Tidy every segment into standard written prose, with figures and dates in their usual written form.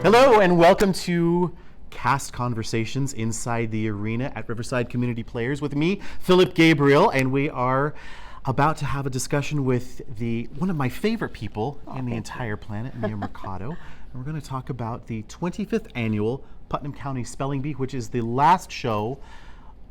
Hello and welcome to Cast Conversations Inside the Arena at Riverside Community Players with me, Philip Gabriel, and we are about to have a discussion with one of my favorite people in the entire planet, Mia Mercado. And we're going to talk about the 25th annual Putnam County Spelling Bee, which is the last show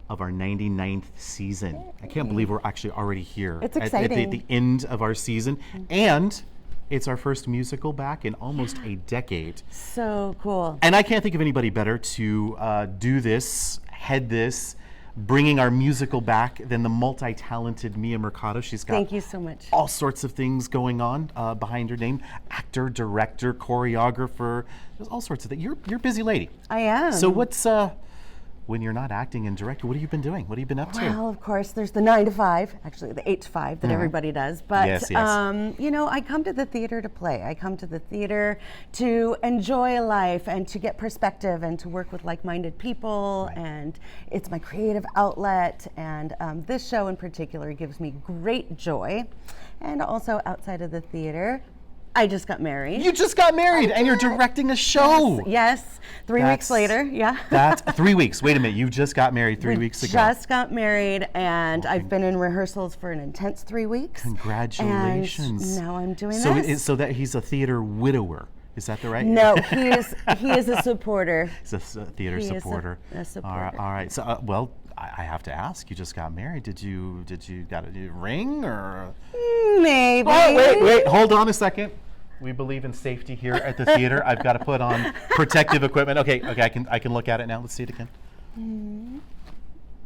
of our 99th season. I can't believe we're actually already here. It's exciting. At the end of our season. And it's our first musical back in almost a decade. So cool. And I can't think of anybody better to do this, head this, bringing our musical back than the multi-talented Mia Mercado. She's got Thank you so much. all sorts of things going on behind her name. Actor, director, choreographer, there's all sorts of things. You're a busy lady. I am. So what's, when you're not acting and directing, what have you been doing? What have you been up to? Well, of course, there's the 9 to 5, actually the 8 to 5 that everybody does. But, Yes. you know, I come to the theater to play. I come to the theater to enjoy life and to get perspective and to work with like-minded people. Right. And it's my creative outlet. And this show in particular gives me great joy. And also outside of the theater, I just got married. You just got married and you're directing a show. Yes. 3 weeks later, yeah. That's 3 weeks. Wait a minute, you just got married 3 weeks ago. Just got married, and I've been in rehearsals for an intense 3 weeks. Congratulations. And now I'm doing So this. so that he's a theater widower. Is that the right? No, he is a supporter. He's a theater He is supporter. a supporter. All right. So well, I have to ask. You just got married. Did you got a ring or? Maybe. Oh, wait. Hold on a second. We believe in safety here at the theater. I've got to put on protective equipment. Okay. I can look at it now. Let's see it again.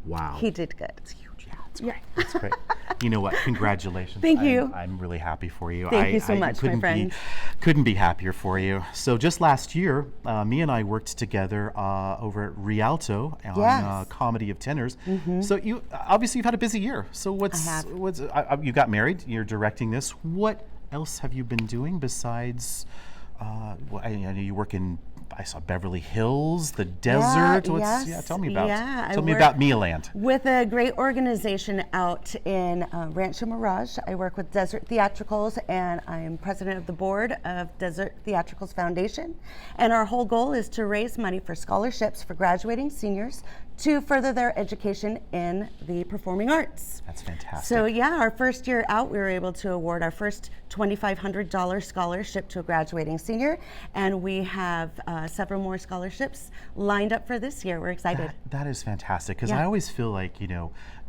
Wow. He did good. It's huge. Yeah, it's great. It's great. You know what? Congratulations. Thank you. I'm really happy for you. Thank you so much, my friend. Couldn't be happier for you. So just last year, me and I worked together over at Rialto on Yes. Comedy of Tenors. So you obviously you've had a busy year. So you got married. You're directing this. What else have you been doing besides? I know you work in. I saw Beverly Hills, the desert. Yes. Tell me about. Yeah, tell I me work about Mia Land. With a great organization out in Rancho Mirage. I work with Desert Theatricals, and I am president of the board of Desert Theatricals Foundation. And our whole goal is to raise money for scholarships for graduating seniors to further their education in the performing arts. That's fantastic. So yeah, our first year out, we were able to award our first $2,500 scholarship to a graduating senior, and we have several more scholarships lined up for this year. We're excited. That is fantastic, because Yeah. I always feel like,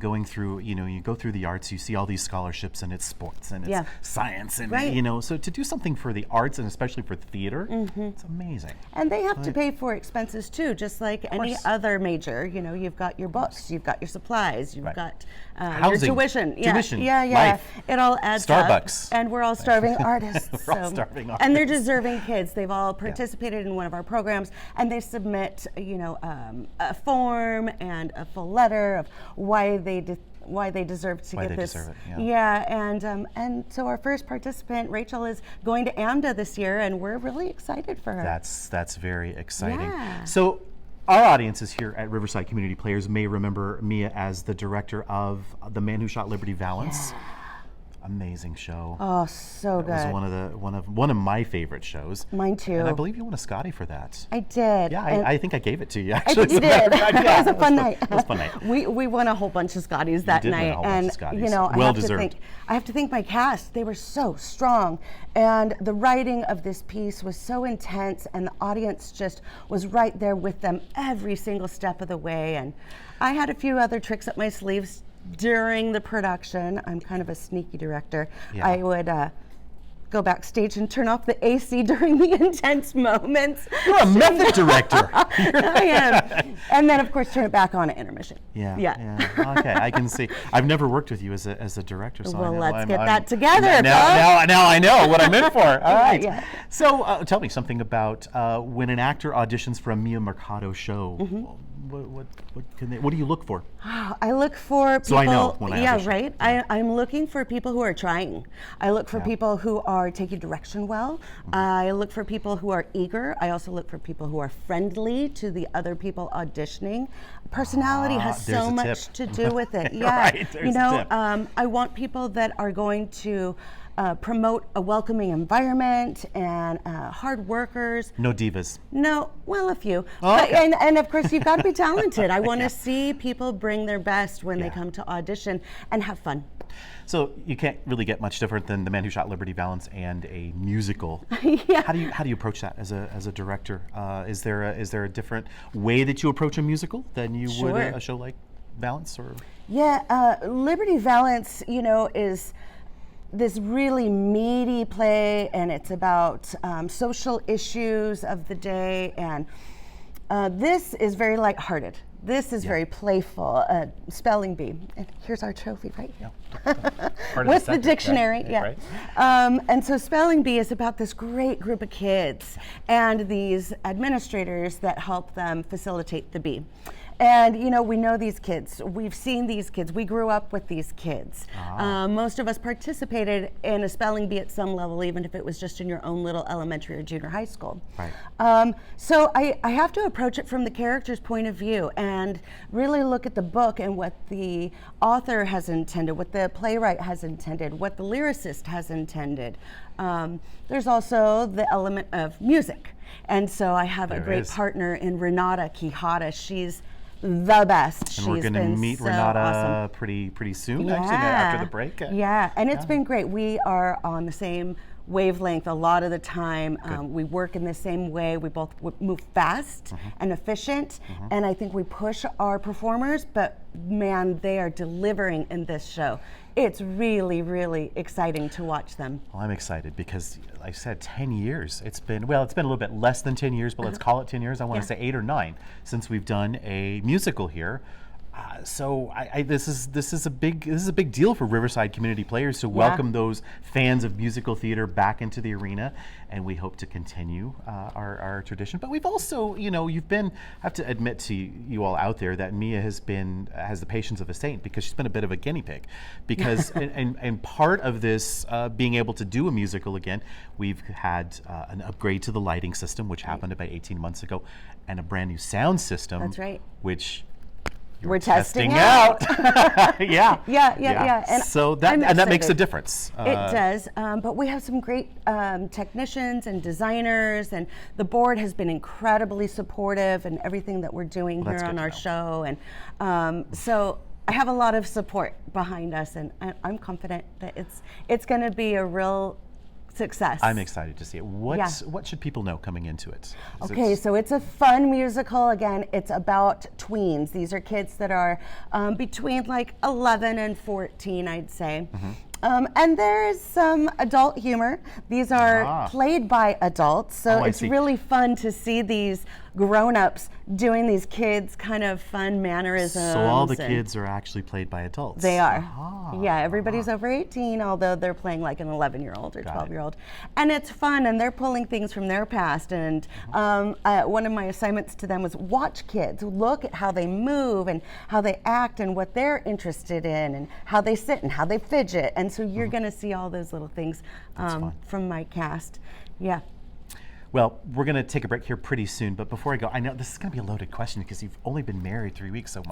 going through, you go through the arts, you see all these scholarships, and it's sports and it's science, and Right. so to do something for the arts and especially for theater, it's amazing. And they have to pay for expenses too, just like any course. other major. You've got your books, you've got your supplies, you've Right. got Housing, your tuition. tuition, Yeah. life, It all adds Starbucks. up. And we're all starving artists. We're all starving And they're artists. deserving kids. They've all participated in one of our programs, and they submit, a form and a full letter of why they deserve to Why get they this. deserve it, yeah. And so our first participant, Rachel, is going to AMDA this year, and we're really excited for her. That's very exciting. Yeah. So our audiences here at Riverside Community Players may remember Mia as the director of The Man Who Shot Liberty Valance. Amazing show. Oh, so It was good. one of my favorite shows. Mine too. And I believe you won a Scotty for that. I did. Yeah, And I think I gave it to you I actually. think you did. It was a fun night. It was a fun night. We won a whole bunch of Scotties that did win a night, whole bunch and of Scotties. I Well have deserved. I have to thank my cast. They were so strong, and the writing of this piece was so intense, and the audience just was right there with them every single step of the way. And I had a few other tricks up my sleeves during the production. I'm kind of a sneaky director. Yeah. I would go backstage and turn off the AC during the intense moments. You're a method director. I am. And then, of course, turn it back on at intermission. Yeah. Okay, I can see. I've never worked with you as a director, so I Well, know let's I'm- get I'm- that together, Now I know what I'm in for. All right. Yeah. So tell me something about when an actor auditions for a Mia Mercado show. What do you look for? I look for people. So I know when I audition. right. I'm looking for people who are trying. I look for people who are taking direction well. I look for people who are eager. I also look for people who are friendly to the other people auditioning. Personality has there's so a much tip. to do with it. Yeah. Right, there's a tip. I want people that are going to promote a welcoming environment and hard workers. No divas. No, well, a few. Oh, But, okay. and of course, you've got to be talented. I want to see people bring their best when they Yeah. come to audition and have fun. So you can't really get much different than The Man Who Shot Liberty Valance and a musical. Yeah. How do you approach that as a director? Is there a different way that you approach a musical than you would Sure. a show like Valance? Or Yeah, Liberty Valance, is this really meaty play, and it's about social issues of the day, and this is very lighthearted. This is very playful. Spelling bee, and here's our trophy right here. Part of With the subject, dictionary, right? yeah. Right. And so Spelling Bee is about this great group of kids and these administrators that help them facilitate the bee. And we know these kids. We've seen these kids. We grew up with these kids. Most of us participated in a spelling bee at some level, even if it was just in your own little elementary or junior high school. Right. So I have to approach it from the character's point of view and really look at the book and what the author has intended, what the playwright has intended, what the lyricist has intended. There's also the element of music. And so I have a great partner in Renata Quijata. She's the best. And we're going to meet Renata pretty soon, actually, after the break. Yeah, and it's been great. We are on the same wavelength a lot of the time. We work in the same way. We both move fast and efficient, and I think we push our performers, but man, they are delivering in this show. It's really, really exciting to watch them. Well, I'm excited because I said 10 years. It's been a little bit less than 10 years, but let's call it 10 years. I want to say 8 or 9 since we've done a musical here. So this is a big deal for Riverside Community Players to welcome those fans of musical theater back into the arena, and we hope to continue our tradition. But we've also, I have to admit to you all out there that Mia has the patience of a saint, because she's been a bit of a guinea pig, because and part of this being able to do a musical again, we've had an upgrade to the lighting system, which happened about 18 months ago, and a brand new sound system. That's right. Which we're testing out. Yeah. And so that makes a difference. It does, but we have some great technicians and designers, and the board has been incredibly supportive in everything that we're doing here on our show, and so I have a lot of support behind us, and I'm confident that it's going to be a real success. I'm excited to see it. What should people know coming into it? Okay, so it's a fun musical. Again, it's about tweens. These are kids that are between like 11 and 14, I'd say. And there is some adult humor. These are played by adults, so it's really fun to see these grown-ups doing these kids kind of fun mannerisms. So all the kids are actually played by adults. They are. Yeah, everybody's over 18, although they're playing like an 11-year-old or 12-year-old. And it's fun, and they're pulling things from their past. And one of my assignments to them was watch kids, look at how they move and how they act and what they're interested in and how they sit and how they fidget. And so you're going to see all those little things from my cast. Yeah. Well, we're going to take a break here pretty soon, but before I go, I know this is going to be a loaded question because you've only been married 3 weeks, so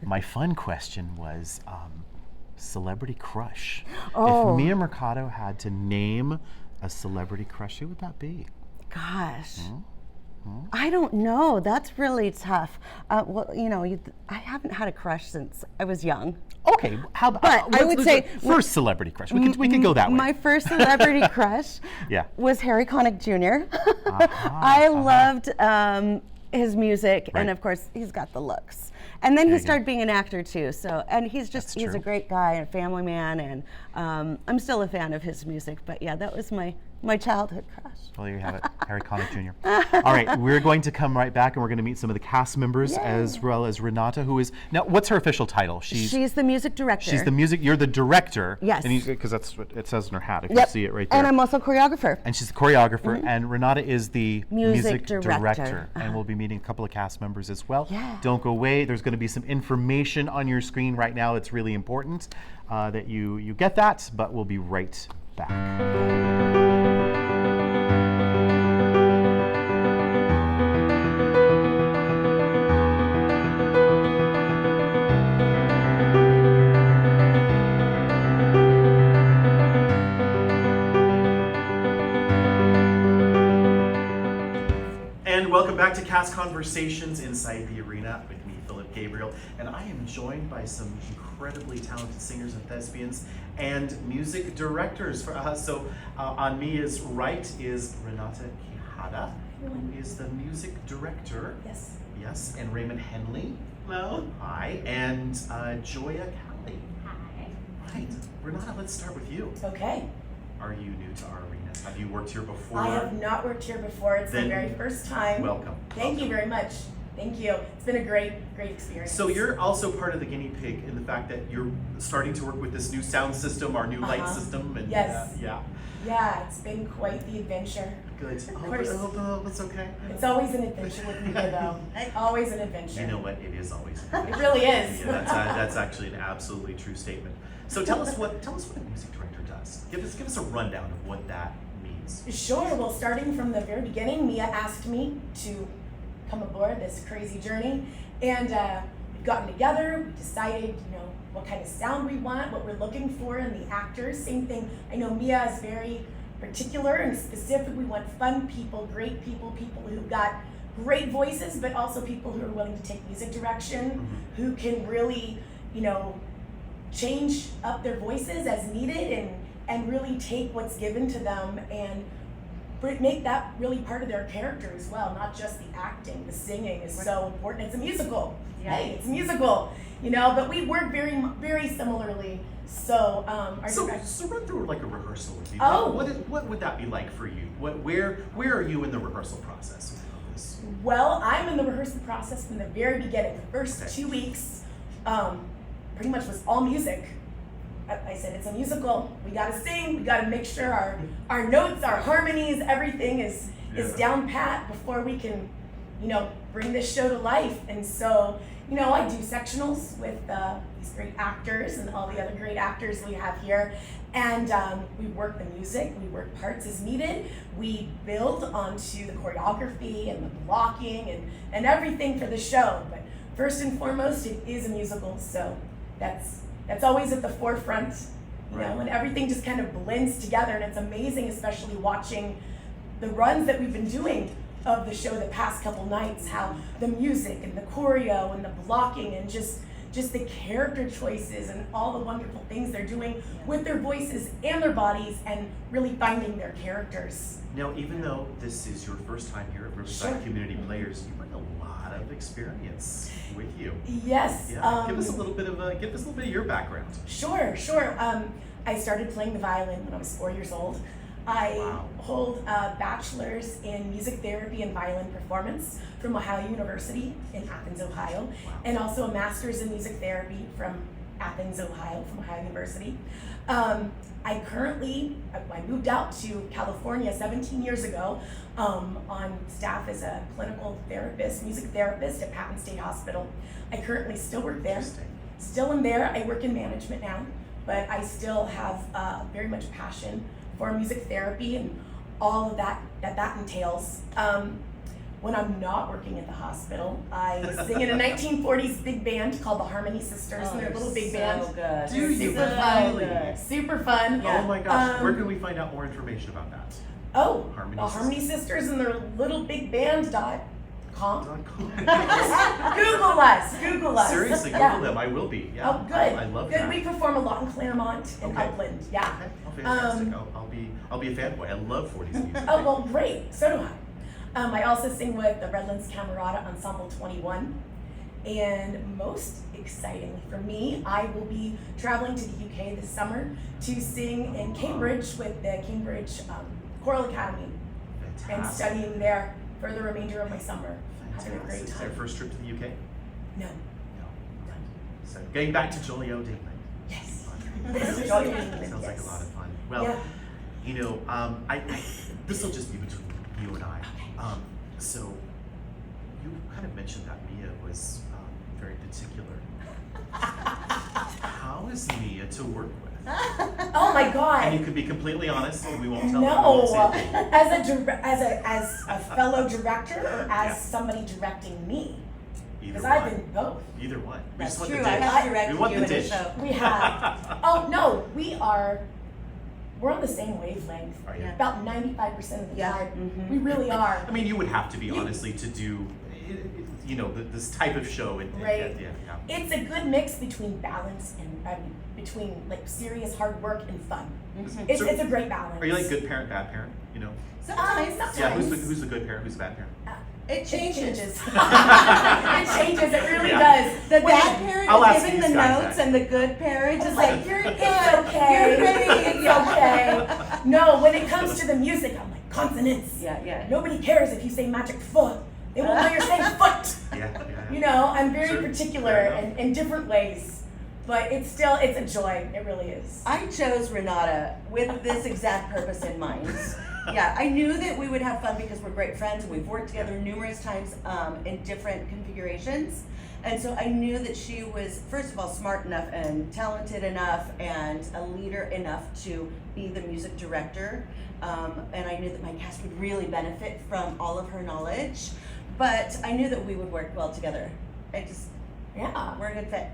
my fun question was celebrity crush. If Mia Mercado had to name a celebrity crush, who would that be? Gosh. I don't know. That's really tough. Well, I haven't had a crush since I was young. Okay, but I would say first celebrity crush. We could go that way. My first celebrity crush was Harry Connick Jr. I loved his music, and of course he's got the looks. And then he started being an actor too. So, and he's a great guy and a family man, and I'm still a fan of his music. But yeah, that was my childhood crush. Well, there you have it, Harry Connick Jr. All right, we're going to come right back, and we're going to meet some of the cast members as well as Renata, who is now. What's her official title? She's the music director. She's the music. You're the director. Yes. Because that's what it says in her hat. If you see it right there. And I'm also choreographer. And she's the choreographer, and Renata is the music director. Uh-huh. And we'll be meeting a couple of cast members as well. Yeah. Don't go away. There's going to be some information on your screen right now. It's really important that you get that. But we'll be right back. welcome back to Cast Conversations Inside the Arena with me, Philip Gabriel, and I am joined by some incredibly talented singers and thespians and music directors. On Mia's right is Renata Quijata, who is the music director. Yes. Yes, and Raymond Henley. Hello. Hi, and Joya Cali. Hi. Right, Renata, let's start with you. Okay. Are you new to our arena? Have you worked here before? I have not worked here before. It's Then my very first time. Welcome. Thank you very much. Thank you. It's been a great experience. So you're also part of the guinea pig in the fact that you're starting to work with this new sound system, our new light system, and Yes. yeah, it's been quite the adventure. good. Of I course. hope it's okay. It's always an adventure with me, though. Always an adventure. You know what? It is always. It really is. Yeah, that's actually an absolutely true statement. So tell us what a music director does. Give us a rundown of what that means. Sure. Well, starting from the very beginning, Mia asked me to come aboard this crazy journey, and we've gotten together. We decided, what kind of sound we want, what we're looking for in the actors. Same thing. I know Mia is very particular and specific. We want fun people, great people who've got great voices, but also people who are willing to take music direction, who can really, change up their voices as needed and really take what's given to them and make that really part of their character as well, not just the acting. The singing is so important. It's a musical. Yeah. Hey, it's a musical, but we work very, very similarly. So, So run through like a rehearsal with me. Oh. What would that be like for you? Where are you in the rehearsal process with all this? Well, I'm in the rehearsal process from the very beginning. The first Okay. 2 weeks, pretty much was all music. I said it's a musical. We gotta sing. We gotta make sure our notes, our harmonies, everything is down pat before we can, bring this show to life. And so, I do sectionals with these great actors and all the other great actors we have here. And we work the music, we work parts as needed. We build onto the choreography and the blocking and everything for the show. But first and foremost, it is a musical. So that's always at the forefront, and everything just kind of blends together. And it's amazing, especially watching the runs that we've been doing of the show the past couple nights, how the music and the choreo and the blocking and just the character choices and all the wonderful things they're doing with their voices and their bodies and really finding their characters. Now, even though this is your first time here at Riverside Sure. Community Players, you bring a lot of experience with you. Yes. Yeah. Give us a little bit of your background. Sure. I started playing the violin when I was 4 years old. I Wow. hold a bachelor's in music therapy and violin performance from Ohio University in Athens, Ohio, Wow. and also a master's in music therapy from Athens, Ohio, from Ohio University. I moved out to California 17 years ago on staff as a clinical therapist, music therapist at Patton State Hospital. I currently still work there. Interesting. Still in there. I work in management now, but I still have very much passion for music therapy and all of that entails. When I'm not working at the hospital, I sing in a 1940s big band called the Harmony Sisters, and they're a little big band. Good. Do you Super fun. really? Super fun. Oh my gosh, where can we find out more information about that? Oh, Harmony the Harmony Sisters and their little big band.com. Google us. Seriously, Google them. I will be. Yeah. Oh, good. I love good. that. We perform a lot in Claremont and Okay. Upland. Yeah. Okay. Oh, fantastic. I'll be a fanboy. I love 40s music. Oh, well, great. So do I. I also sing with the Redlands Camerata Ensemble 21. And most excitingly for me, I will be traveling to the UK this summer to sing in Cambridge with the Cambridge Choral Academy and Fantastic. studying there for the remainder of my summer. Having a great Fantastic. Is that your time. first trip to the UK? No. No. So getting back to Jolio England. Yes. Sounds like a lot of fun. Well, Yeah. this will just be between you and I. So you kind of mentioned that Mia was very particular. How is Mia to work with? Oh my God. And you could be completely honest, and we won't tell No, them. as a fellow director or as Yeah. somebody directing me, Either because one. I've been both. Either one. We That's just want true. the I dish. have directed We want you the in a dish. show. We have. Oh no, we are we're on the same wavelength. Are you? About 95% of the Yeah. time. We really are. I mean, you would have to be, honestly, to do, this type of show. Right. Yeah. It's a good mix between balance and between like serious hard work and fun. It's a great balance. Are you like good parent, bad parent? Sometimes. Yeah, who's the good parent, who's the bad parent? It changes. It changes. It really does. The bad parent I'll is ask giving these the guys notes, that. and the good parent is like, "You're good. It's okay. You're pretty. It's okay. No, when it comes to the music, I'm like consonants. Yeah. Nobody cares if you say magic foot. They won't know you're saying foot. Yeah. I'm very Sure. particular Fair enough. in different ways, but it's a joy. It really is. I chose Renata with this exact purpose in mind. Yeah, I knew that we would have fun because we're great friends and we've worked together numerous times in different configurations. And so I knew that she was, first of all, smart enough and talented enough and a leader enough to be the music director. And I knew that my cast would really benefit from all of her knowledge. But I knew that we would work well together. We're a good fit.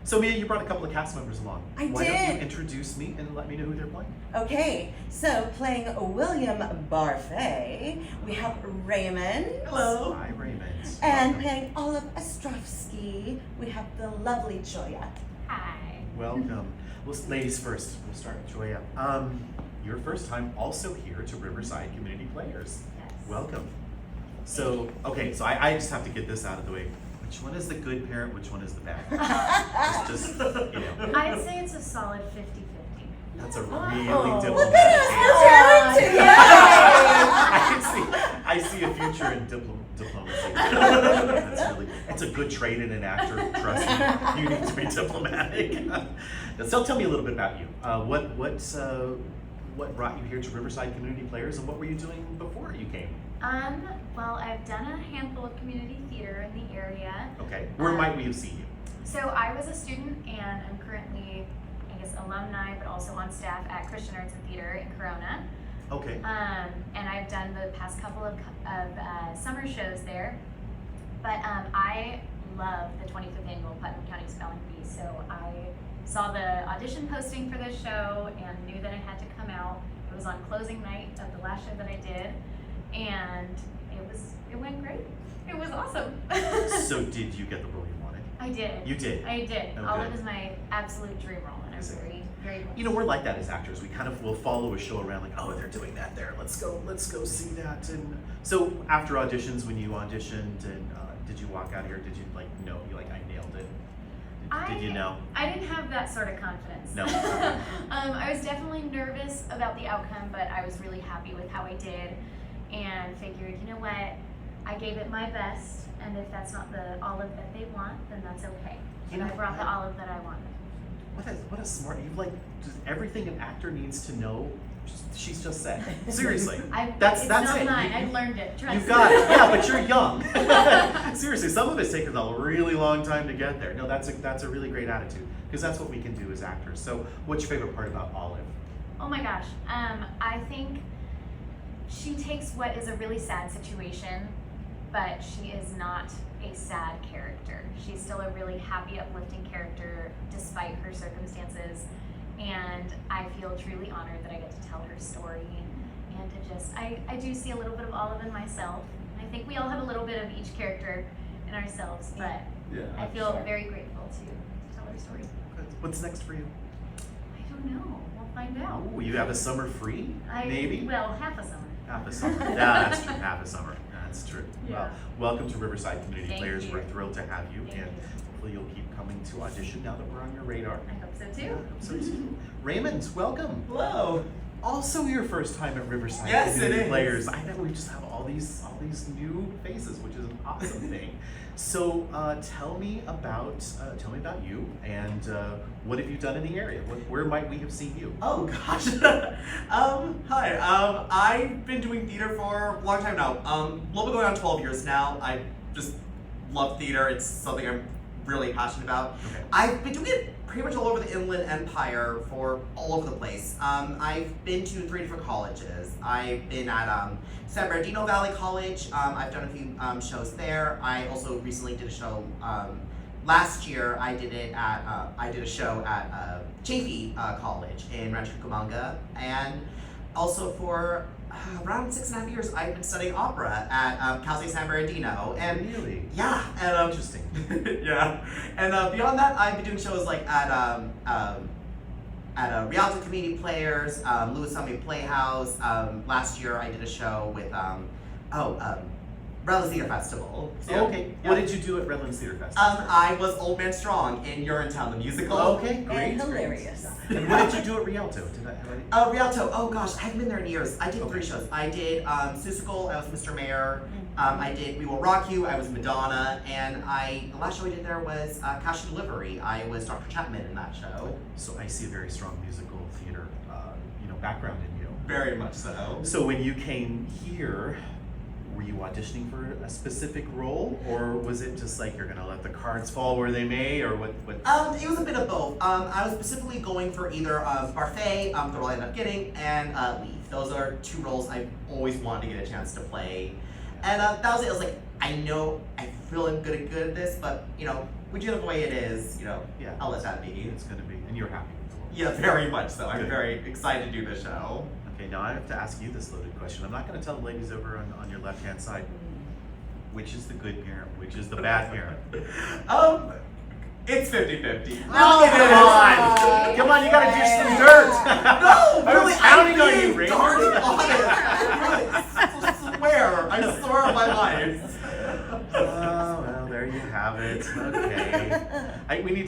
So Mia, you brought a couple of cast members along. I Why don't did. you introduce me and let me know who they're playing? Okay, so playing William Barfay, we have Raymond. Hello. Hi, Raymond. And playing Olive Ostrovsky, we have the lovely Joya. Hi. Welcome. Well, ladies first. We'll start with Joya. Your first time also here to Riverside Community Players. Yes. Welcome. So, okay, so I just have to get this out of the way. Which one is the good parent? Which one is the bad? just I'd say it's a solid 50-50. That's a really Oh, diplomatic Look at us, answer. we're I see a future in diplomacy. It's a good trait in an actor. Trust me, you need to be diplomatic. So tell me a little bit about you. What brought you here to Riverside Community Players, and what were you doing before you came? Well, I've done a handful of community theater in the area. Okay, where might we have seen you? So I was a student, and I'm currently, alumni, but also on staff at Christian Arts and Theater in Corona. Okay. And I've done the past couple of summer shows there. But I love the 25th annual Putnam County Spelling Bee, so I saw the audition posting for this show and knew that I had to come out. It was on closing night of the last show that I did, and it went great. It was awesome. So did you get the role you wanted? I did. You did? I did. Oh, Olive good. is my absolute dream role, and I'm very, very blessed. We're like that as actors. We kind of will follow a show around, like, oh, they're doing that there. Let's go see that. And so after auditions, when you auditioned, and did you walk out here? Did you know? You I nailed it. Did you know? I didn't have that sort of confidence. No. I was definitely nervous about the outcome, but I was really happy with how I did, and figured, you know what, I gave it my best, and if that's not the Olive that they want, then that's okay. And I brought the Olive that I wanted. What a smart. Just everything an actor needs to know. She's just said. Seriously. That's not it. mine. I've learned it. Trust You've got it. Yeah, but you're young. Seriously, some of it's taken a really long time to get there. No, that's a really great attitude, because that's what we can do as actors. So, what's your favorite part about Olive? Oh my gosh. I think she takes what is a really sad situation, but she is not a sad character. She's still a really happy, uplifting character despite her circumstances. And I feel truly honored that I get to tell her story, and to I do see a little bit of Olive in myself. And I think we all have a little bit of each character in ourselves, but I feel very grateful to tell her story. What's next for you? I don't know. We'll find out. Oh, you have a summer free? Maybe? Well, half a summer. Half a summer. Yeah, that's true. Half a summer. That's true. Yeah. Well, welcome to Riverside Community Thank Players. you. We're thrilled to have you, Thank and you. hopefully you'll keep coming to audition now that we're on your radar. I hope so Yeah, too. I hope so too. Raymond, welcome. Hello. Also your first time at Riverside Yes, Community it is. Players. I know we just have all these new faces, which is an awesome thing. So tell me about you, and what have you done in the area? Where might we have seen you? Oh gosh. Hi. I've been doing theater for a long time now. A little bit going on 12 years now. I just love theater. It's something I'm really passionate about. Okay. I've been doing it pretty much all over the Inland Empire, for all over the place. I've been to 3 different colleges. I've been at San Bernardino Valley College. I've done a few shows there. I also recently did a show last year I did it at I did a show at Chaffey College in Rancho Cucamonga, and also for around 6.5 years I've been studying opera at Cal State San Bernardino. And Really? yeah, and Interesting. yeah, and beyond that I've been doing shows like at Rialto Community Players, Louis Summit Playhouse. Last year I did a show with Redlands Theater Festival. Oh, okay. Yeah. What did you do at Redlands Theater Festival? I was Old Man Strong in Urinetown, the musical. Okay, great. And hilarious. And what did you do at Rialto? Did I have any? Rialto, oh gosh, I haven't been there in years. I did 3 shows. I did Seussical, I was Mr. Mayor. I did We Will Rock You, I was Madonna. And the last show I did there was Cash and Delivery. I was Dr. Chapman in that show. So I see a very strong musical theater, background in you. Very much so. So when you came here, were you auditioning for a specific role, or was it just like you're gonna let the cards fall where they may, or what? It was a bit of both. I was specifically going for either Parfait, the role I ended up getting, and Leaf. Those are 2 roles I've always wanted to get a chance to play. And that was it. I was like, I know, I feel I'm good at this, but whichever way it is, Yeah. I'll let that be. It's gonna be, and you're happy with the role. Yeah, very much so. I'm Good. very excited to do the show. Okay, now I have to ask you this loaded question. I'm not gonna tell the ladies over on your left-hand side. Which is the good parent? Which is the bad parent? It's 50-50. Oh, come on! Come on, you gotta do some dirt! No, really, counting on you, being Ray. darn honest. I swear on my life. Oh, well, there you have it. Okay. We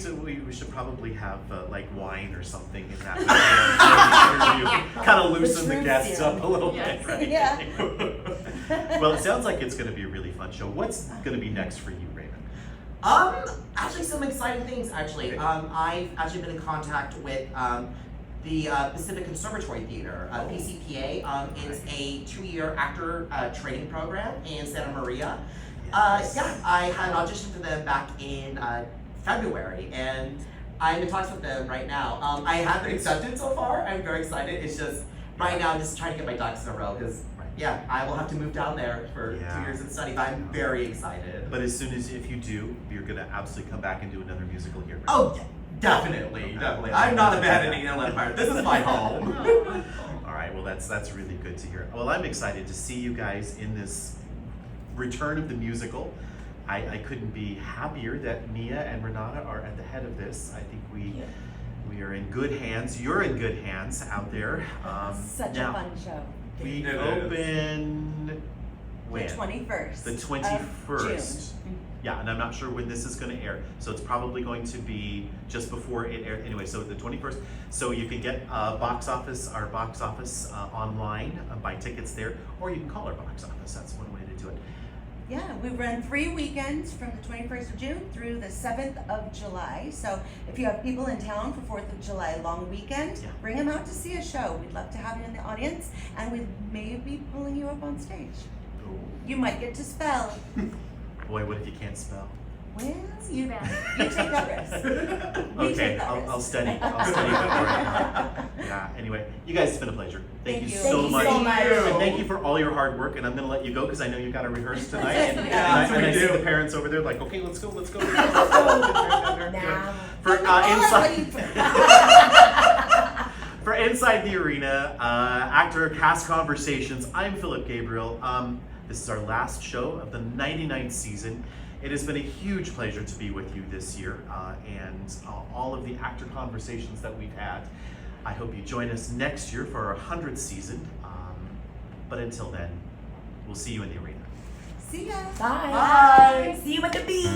should probably have like wine or something in that interview. Kind of loosen the guests up a little bit, right? Yeah. Well, it sounds like it's going to be a really fun show. What's going to be next for you, Raymond? Actually some exciting things, actually. Okay. I've actually been in contact with the Pacific Conservatory Theater, PCPA. It's a 2-year actor training program in Santa Maria. Yeah, I had an audition for them back in February, and I'm in talks with them right now. I have been accepted so far. I'm very excited. It's just right now I'm just trying to get my ducks in a row because yeah, I will have to move down there for 2 years and study, but I'm very excited. But as soon as, if you do, you're going to absolutely come back and do another musical here. Right? Oh, yeah, definitely. I'm not abandoning Inland Empire. This is my home. All right, well, that's really good to hear. Well, I'm excited to see you guys in this return of the musical. I couldn't be happier that Mia and Renata are at the head of this. I think we are in good hands. You're in good hands out there. Such now, a fun show. We It is. open when? The 21st. The of 21st. June. Yeah, and I'm not sure when this is going to air, so it's probably going to be just before it airs. Anyway, so the 21st. So you can get our box office online, buy tickets there, or you can call our box office. That's one way to do it. Yeah, we run 3 weekends from the 21st of June through the 7th of July. So if you have people in town for 4th of July long weekend, Yeah. bring them out to see a show. We'd love to have you in the audience, and we may be pulling you up on stage. You might get to spell. Boy, what if you can't spell? Well, you Yeah. take that risk. You Okay, take that I'll risk. study. I'll study for it. Yeah. Anyway, you guys, it's been a pleasure. Thank you Thank so you much. so much. And thank you for all your hard work. And I'm gonna let you go because I know you got to rehearse tonight. And, Yeah, and I we see do. the parents over there like, okay, let's go. Now. For inside. Inside. For Inside the Arena, actor cast conversations, I'm Philip Gabriel. This is our last show of the 99th season. It has been a huge pleasure to be with you this year, and all of the actor conversations that we've had. I hope you join us next year for our 100th season. But until then, we'll see you in the arena. See ya. Bye. See you at the beach.